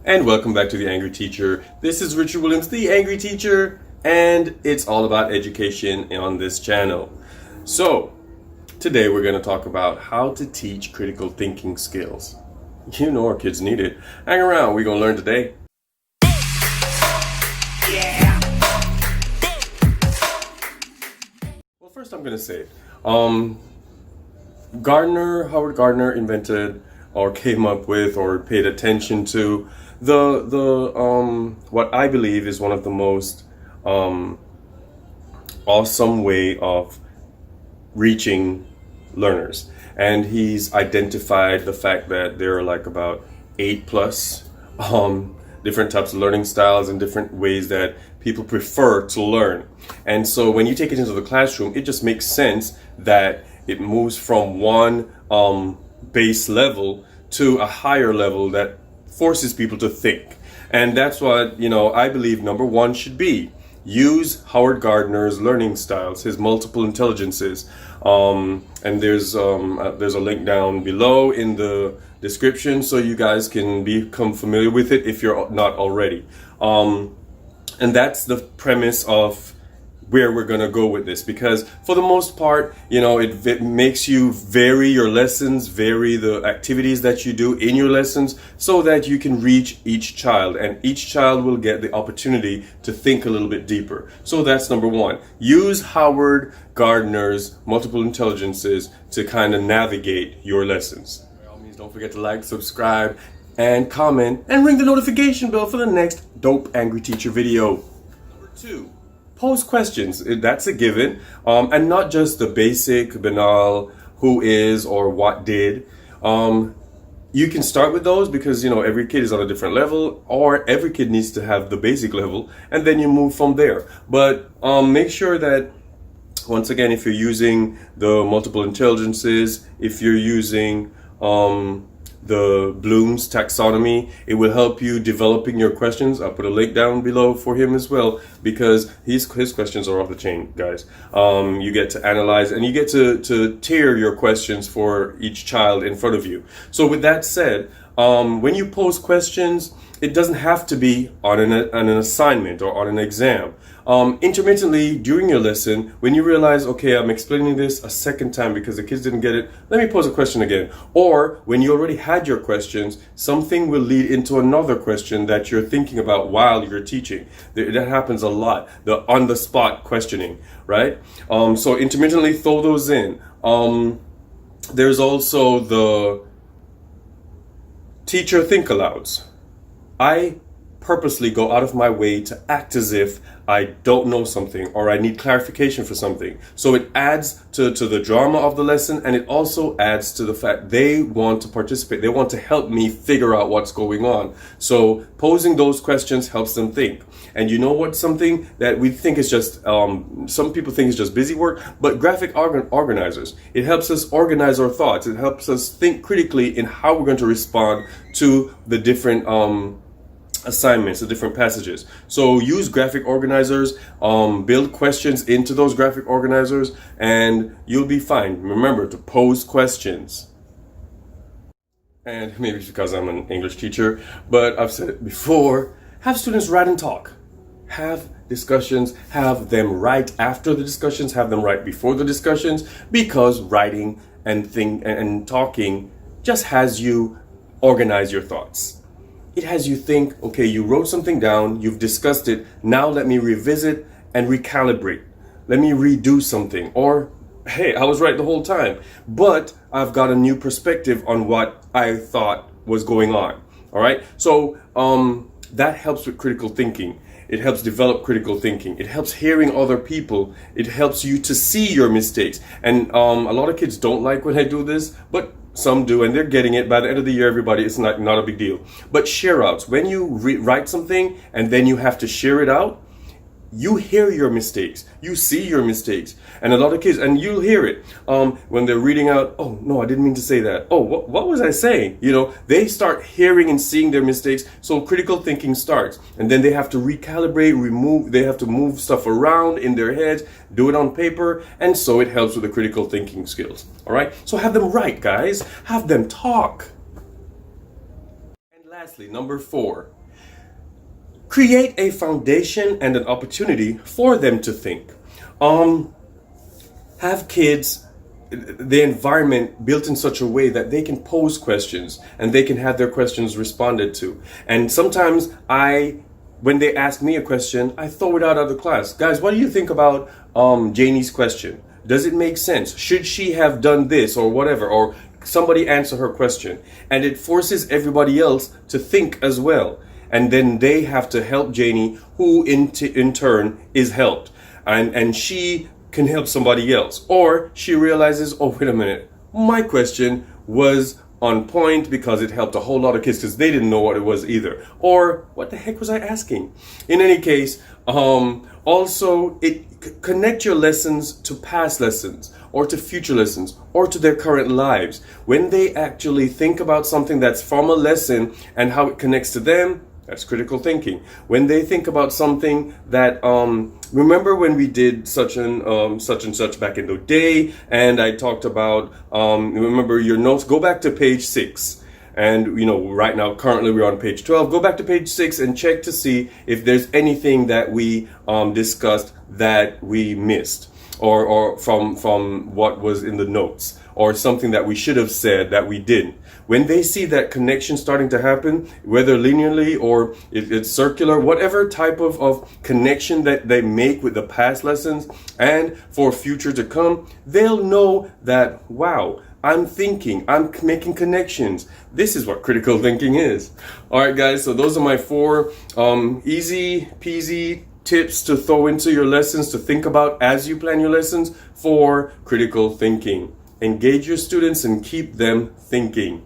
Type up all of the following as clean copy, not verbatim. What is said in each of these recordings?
And welcome back to The Angry Teacher. This is Richard Williams, the Angry Teacher, and it's all about education on this channel. So, today we're going to talk about how to teach critical thinking skills. You know our kids need it. Hang around, we're going to learn today. Yeah. Well, first I'm going to say, Howard Gardner invented or came up with or paid attention to what I believe is one of the most awesome way of reaching learners. And he's identified the fact that there are like about 8+ different types of learning styles and different ways that people prefer to learn. And so when you take it into the classroom, it just makes sense that it moves from one base level to a higher level that forces people to think. And that's what, I believe number one should be. Use Howard Gardner's learning styles, his multiple intelligences. And there's a link down below in the description so you guys can become familiar with it if you're not already. And that's the premise of where we're going to go with this, because for the most part, it makes you vary your lessons, vary the activities that you do in your lessons so that you can reach each child, and each child will get the opportunity to think a little bit deeper. So that's number one. Use Howard Gardner's multiple intelligences to kind of navigate your lessons. By all means, don't forget to like, subscribe, and comment, and ring the notification bell for the next dope Angry Teacher video. Number two. Pose questions. That's a given, and not just the basic, banal, who is or what did. You can start with those because every kid is on a different level, or every kid needs to have the basic level, and then you move from there. But make sure that, once again, if you're using the multiple intelligences, if you're using the Bloom's taxonomy, it will help you developing your questions. I'll put a link down below for him as well, because his questions are off the chain, guys. You get to analyze and you get to tier your questions for each child in front of you. So with that said, when you pose questions, it doesn't have to be on an assignment or on an exam. Intermittently during your lesson, when you realize, okay, I'm explaining this a second time because the kids didn't get it, let me pose a question again. Or when you already had your questions, something will lead into another question that you're thinking about while you're teaching. That happens a lot, the on-the-spot questioning, right? So intermittently throw those in. There's also the teacher think alouds. I purposely go out of my way to act as if I don't know something or I need clarification for something. So it adds to the drama of the lesson, and it also adds to the fact they want to participate. They want to help me figure out what's going on. So posing those questions helps them think. And you know what? Something that we think is just, some people think is just busy work, but graphic organizers. It helps us organize our thoughts. It helps us think critically in how we're going to respond to the different assignments, the different passages. So use graphic organizers, build questions into those graphic organizers, and you'll be fine. Remember to pose questions. And maybe it's because I'm an English teacher, but I've said it before, have students write and talk. Have discussions, have them write after the discussions, have them write before the discussions, because writing and talking just has you organize your thoughts. It has you think, okay, you wrote something down, you've discussed it, now let me revisit and recalibrate. Let me redo something. Or, hey, I was right the whole time, but I've got a new perspective on what I thought was going on. All right? So that helps with critical thinking. It helps develop critical thinking. It helps hearing other people. It helps you to see your mistakes. And a lot of kids don't like when I do this, but some do, and they're getting it. By the end of the year, everybody, it's not a big deal. But share outs, when you write something and then you have to share it out, you hear your mistakes, you see your mistakes. And a lot of kids, and you'll hear it when they're reading out, oh no, I didn't mean to say that. Oh, what was I saying? They start hearing and seeing their mistakes. So critical thinking starts, and then they have to recalibrate, they have to move stuff around in their heads, do it on paper, and so it helps with the critical thinking skills. All right, so have them write, guys, have them talk. And Lastly, number 4, create a foundation and an opportunity for them to think. Have kids the environment built in such a way that they can pose questions and they can have their questions responded to. And sometimes when they ask me a question, I throw it out of the class. Guys, what do you think about Janie's question? Does it make sense? Should she have done this or whatever? Or somebody answer her question. And it forces everybody else to think as well. And then they have to help Janie, who in turn is helped. And she can help somebody else. Or she realizes, oh, wait a minute, my question was on point because it helped a whole lot of kids because they didn't know what it was either. Or what the heck was I asking? In any case, also connect your lessons to past lessons or to future lessons or to their current lives. When they actually think about something that's from a lesson and how it connects to them, that's critical thinking. When they think about something that, remember when we did such and such back in the day, and I talked about, remember your notes, go back to page 6. And, right now, currently we're on page 12. Go back to page 6 and check to see if there's anything that we discussed that we missed or from what was in the notes or something that we should have said that we didn't. When they see that connection starting to happen, whether linearly or if it's circular, whatever type of connection that they make with the past lessons and for future to come, they'll know that, wow, I'm thinking, I'm making connections. This is what critical thinking is. All right, guys, so those are my 4 easy peasy tips to throw into your lessons, to think about as you plan your lessons for critical thinking. Engage your students and keep them thinking.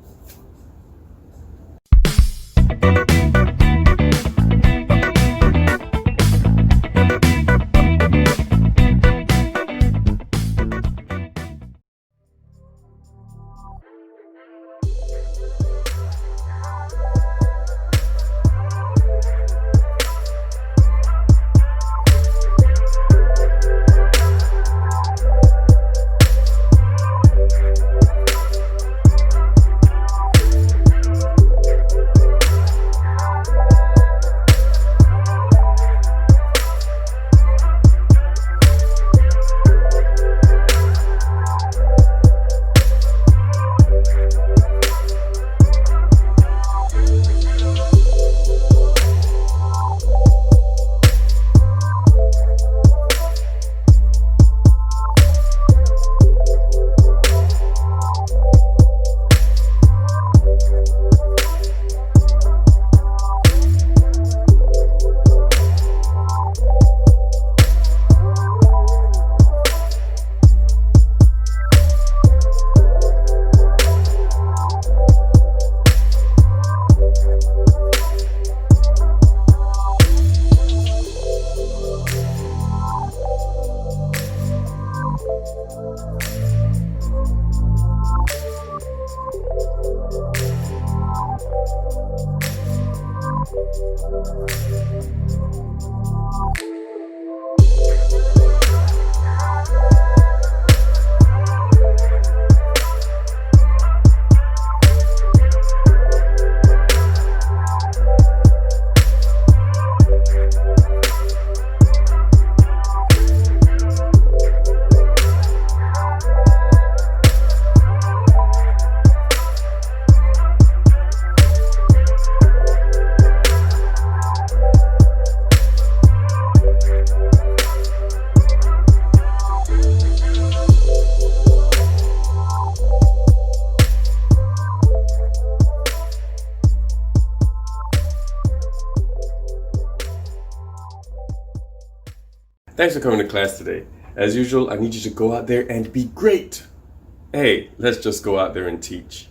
Thanks for coming to class today. As usual, I need you to go out there and be great. Hey, let's just go out there and teach.